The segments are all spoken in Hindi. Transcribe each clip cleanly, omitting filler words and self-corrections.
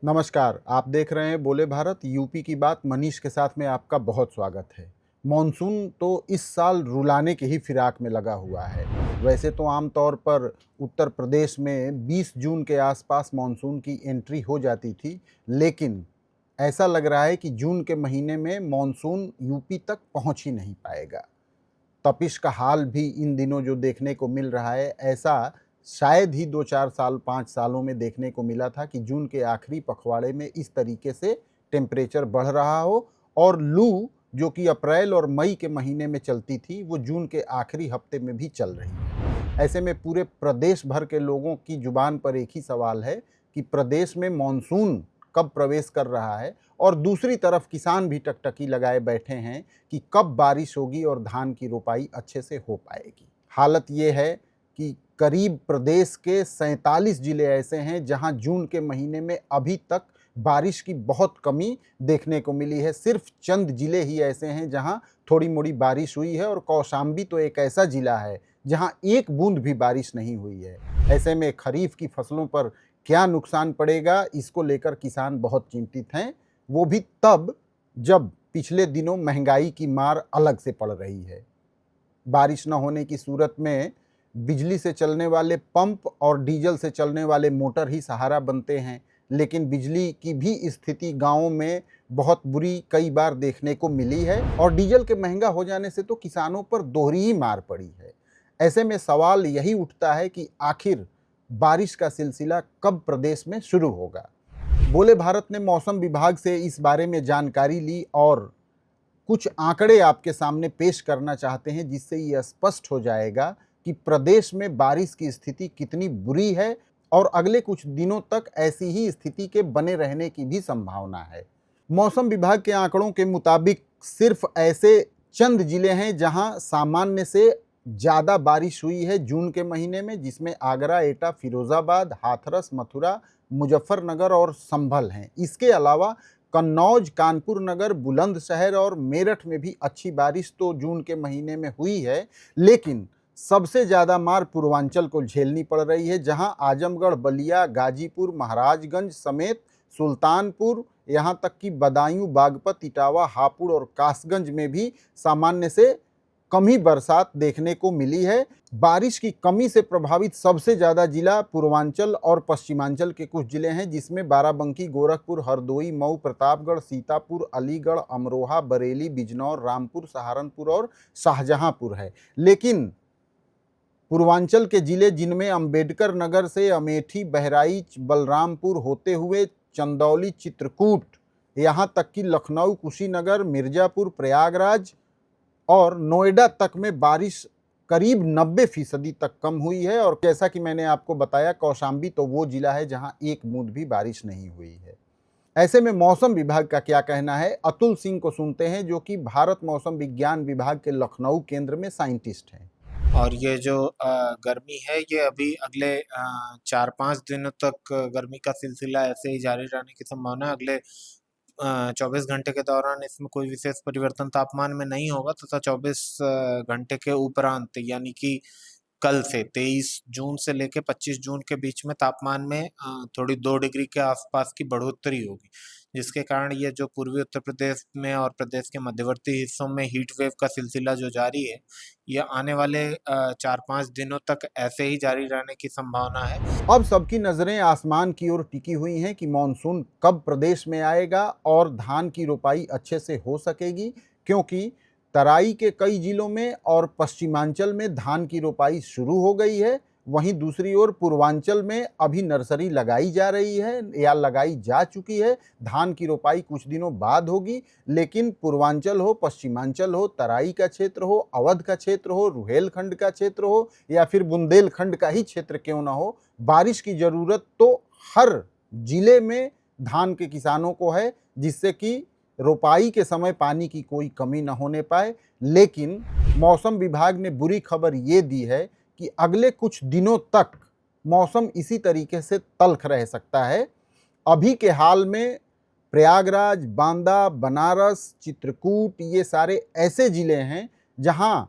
नमस्कार, आप देख रहे हैं बोले भारत यूपी की बात। मनीष के साथ में आपका बहुत स्वागत है। मॉनसून तो इस साल रुलाने के ही फिराक में लगा हुआ है। वैसे तो आम तौर पर उत्तर प्रदेश में 20 जून के आसपास मॉनसून की एंट्री हो जाती थी, लेकिन ऐसा लग रहा है कि जून के महीने में मॉनसून यूपी तक पहुंच ही नहीं पाएगा। तपिश का हाल भी इन दिनों जो देखने को मिल रहा है, ऐसा शायद ही 2-4 साल 5 सालों में देखने को मिला था कि जून के आखिरी पखवाड़े में इस तरीके से टेम्परेचर बढ़ रहा हो और लू जो कि अप्रैल और मई के महीने में चलती थी, वो जून के आखिरी हफ्ते में भी चल रही है। ऐसे में पूरे प्रदेश भर के लोगों की जुबान पर एक ही सवाल है कि प्रदेश में मॉनसून कब प्रवेश कर रहा है, और दूसरी तरफ किसान भी टकटकी लगाए बैठे हैं कि कब बारिश होगी और धान की रोपाई अच्छे से हो पाएगी। हालत ये है कि करीब प्रदेश के 47 जिले ऐसे हैं जहां जून के महीने में अभी तक बारिश की बहुत कमी देखने को मिली है। सिर्फ चंद जिले ही ऐसे हैं जहां थोड़ी मोड़ी बारिश हुई है, और कौशाम्बी तो एक ऐसा जिला है जहां एक बूंद भी बारिश नहीं हुई है। ऐसे में खरीफ की फसलों पर क्या नुकसान पड़ेगा, इसको लेकर किसान बहुत चिंतित हैं। वो भी तब जब पिछले दिनों महंगाई की मार अलग से पड़ रही है। बारिश न होने की सूरत में बिजली से चलने वाले पंप और डीजल से चलने वाले मोटर ही सहारा बनते हैं, लेकिन बिजली की भी स्थिति गाँवों में बहुत बुरी कई बार देखने को मिली है, और डीजल के महंगा हो जाने से तो किसानों पर दोहरी ही मार पड़ी है। ऐसे में सवाल यही उठता है कि आखिर बारिश का सिलसिला कब प्रदेश में शुरू होगा। बोले भारत ने मौसम विभाग से इस बारे में जानकारी ली और कुछ आंकड़े आपके सामने पेश करना चाहते हैं, जिससे ये स्पष्ट हो जाएगा कि प्रदेश में बारिश की स्थिति कितनी बुरी है और अगले कुछ दिनों तक ऐसी ही स्थिति के बने रहने की भी संभावना है। मौसम विभाग के आंकड़ों के मुताबिक सिर्फ ऐसे चंद जिले हैं जहां सामान्य से ज़्यादा बारिश हुई है जून के महीने में, जिसमें आगरा, एटा, फिरोजाबाद, हाथरस, मथुरा, मुजफ्फरनगर और संभल हैं। इसके अलावा कन्नौज, कानपुर नगर, बुलंदशहर और मेरठ में भी अच्छी बारिश तो जून के महीने में हुई है, लेकिन सबसे ज़्यादा मार पूर्वांचल को झेलनी पड़ रही है, जहां आजमगढ़, बलिया, गाजीपुर, महाराजगंज समेत सुल्तानपुर, यहाँ तक कि बदायूं, बागपत, इटावा, हापुड़ और कासगंज में भी सामान्य से कम ही बरसात देखने को मिली है। बारिश की कमी से प्रभावित सबसे ज़्यादा जिला पूर्वांचल और पश्चिमांचल के कुछ जिले हैं, जिसमें बाराबंकी, गोरखपुर, हरदोई, मऊ, प्रतापगढ़, सीतापुर, अलीगढ़, अमरोहा, बरेली, बिजनौर, रामपुर, सहारनपुर और शाहजहांपुर है। लेकिन पूर्वांचल के जिले जिनमें अंबेडकर नगर से अमेठी, बहराइच, बलरामपुर होते हुए चंदौली, चित्रकूट, यहाँ तक कि लखनऊ, कुशीनगर, मिर्जापुर, प्रयागराज और नोएडा तक में बारिश करीब 90% तक कम हुई है। और जैसा कि मैंने आपको बताया, कौशाम्बी तो वो जिला है जहां एक बूंद भी बारिश नहीं हुई है। ऐसे में मौसम विभाग का क्या कहना है, अतुल सिंह को सुनते हैं, जो कि भारत मौसम विज्ञान विभाग के लखनऊ केंद्र में साइंटिस्ट हैं। और ये जो गर्मी है ये अभी अगले 4-5 दिनों तक गर्मी का सिलसिला ऐसे ही जारी रहने की संभावना है। अगले 24 घंटे के दौरान इसमें कोई विशेष परिवर्तन तापमान में नहीं होगा तथा 24 घंटे के उपरांत यानी कि कल से 23 जून से लेकर 25 जून के बीच में तापमान में थोड़ी 2 डिग्री के आसपास की बढ़ोतरी होगी, जिसके कारण ये जो पूर्वी उत्तर प्रदेश में और प्रदेश के मध्यवर्ती हिस्सों में हीट वेव का सिलसिला जो जारी है, ये आने वाले 4-5 दिनों तक ऐसे ही जारी रहने की संभावना है। अब सबकी नजरें आसमान की ओर टिकी हुई हैं कि मॉनसून कब प्रदेश में आएगा और धान की रोपाई अच्छे से हो सकेगी, क्योंकि तराई के कई जिलों में और पश्चिमांचल में धान की रोपाई शुरू हो गई है। वहीं दूसरी ओर पूर्वांचल में अभी नर्सरी लगाई जा रही है या लगाई जा चुकी है। धान की रोपाई कुछ दिनों बाद होगी, लेकिन पूर्वांचल हो, पश्चिमांचल हो, तराई का क्षेत्र हो, अवध का क्षेत्र हो, रुहेलखंड का क्षेत्र हो या फिर बुंदेलखंड का ही क्षेत्र क्यों ना हो, बारिश की ज़रूरत तो हर जिले में धान के किसानों को है, जिससे कि रोपाई के समय पानी की कोई कमी न होने पाए। लेकिन मौसम विभाग ने बुरी खबर ये दी है कि अगले कुछ दिनों तक मौसम इसी तरीके से तल्ख रह सकता है। अभी के हाल में प्रयागराज, बांदा, बनारस, चित्रकूट, ये सारे ऐसे जिले हैं जहां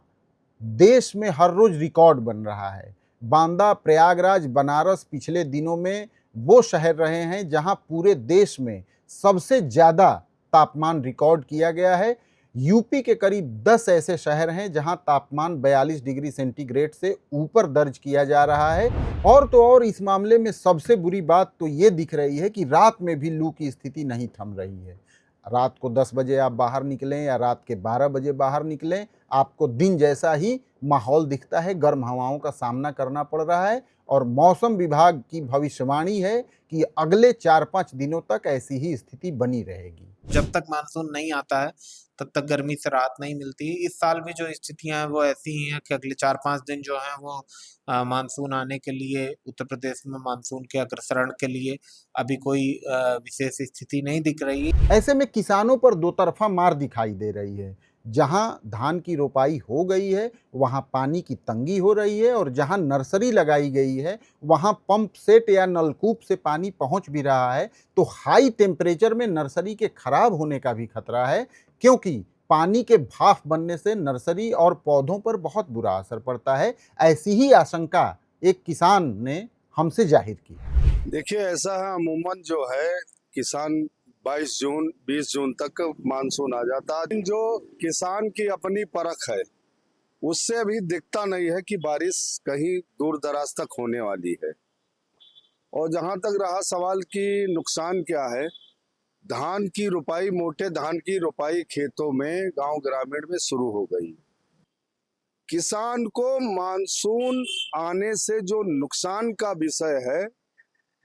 देश में हर रोज रिकॉर्ड बन रहा है। बांदा, प्रयागराज, बनारस पिछले दिनों में वो शहर रहे हैं जहां पूरे देश में सबसे ज़्यादा तापमान रिकॉर्ड किया गया है। यूपी के करीब 10 ऐसे शहर हैं जहां तापमान 42 डिग्री सेंटीग्रेड से ऊपर दर्ज किया जा रहा है। और तो और इस मामले में सबसे बुरी बात तो ये दिख रही है कि रात में भी लू की स्थिति नहीं थम रही है। रात को 10 बजे आप बाहर निकलें या रात के 12 बजे बाहर निकलें, आपको दिन जैसा ही माहौल दिखता है, गर्म हवाओं का सामना करना पड़ रहा है। और मौसम विभाग की भविष्यवाणी है कि अगले 4-5 दिनों तक ऐसी ही स्थिति बनी रहेगी। जब तक मानसून नहीं आता है तब तक गर्मी से राहत नहीं मिलती। इस साल भी जो स्थितियां हैं वो ऐसी ही हैं कि अगले 4-5 दिन जो हैं वो मानसून आने के लिए उत्तर प्रदेश में मानसून के अग्रसरण के लिए अभी कोई विशेष स्थिति नहीं दिख रही। ऐसे में किसानों पर दो तरफा मार दिखाई दे रही है। जहां धान की रोपाई हो गई है वहां पानी की तंगी हो रही है, और जहां नर्सरी लगाई गई है वहां पंप सेट या नलकूप से पानी पहुंच भी रहा है। तो हाई टेम्परेचर में नर्सरी के खराब होने का भी खतरा है, क्योंकि पानी के भाप बनने से नर्सरी और पौधों पर बहुत बुरा असर पड़ता है। ऐसी ही आशंका एक किसान ने हमसे जाहिर की। देखिए, ऐसा है अमूमन जो है किसान 22 जून 20 जून तक मानसून आ जाता है। जो किसान की अपनी परख है उससे अभी दिखता नहीं है कि बारिश कहीं दूर दराज तक होने वाली है। और जहां तक रहा सवाल कि नुकसान क्या है, धान की रोपाई, मोटे धान की रोपाई खेतों में गांव ग्रामीण में शुरू हो गई। किसान को मानसून आने से जो नुकसान का विषय है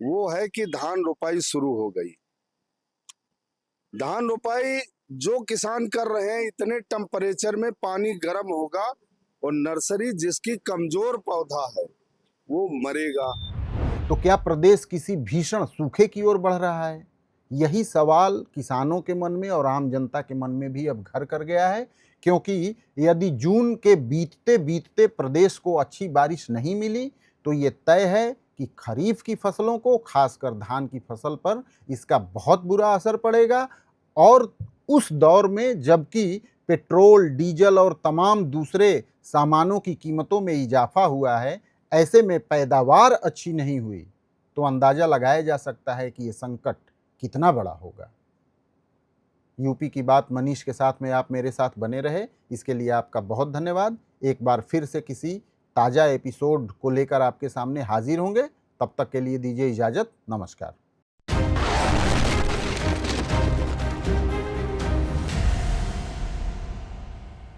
वो है कि धान रोपाई शुरू हो गई। धान रोपाई जो किसान कर रहे हैं, इतने टेम्परेचर में पानी गर्म होगा और नर्सरी जिसकी कमजोर पौधा है वो मरेगा। तो क्या प्रदेश किसी भीषण सूखे की ओर बढ़ रहा है? यही सवाल किसानों के मन में और आम जनता के मन में भी अब घर कर गया है, क्योंकि यदि जून के बीतते बीतते प्रदेश को अच्छी बारिश नहीं मिली तो ये तय है कि खरीफ की फसलों को, खासकर धान की फसल पर इसका बहुत बुरा असर पड़ेगा। और उस दौर में जबकि पेट्रोल, डीजल और तमाम दूसरे सामानों की कीमतों में इजाफा हुआ है, ऐसे में पैदावार अच्छी नहीं हुई तो अंदाजा लगाया जा सकता है कि ये संकट कितना बड़ा होगा। यूपी की बात मनीष के साथ में आप मेरे साथ बने रहे, इसके लिए आपका बहुत धन्यवाद। एक बार फिर से किसी ताज़ा एपिसोड को लेकर आपके सामने हाजिर होंगे। तब तक के लिए दीजिए इजाज़त। नमस्कार।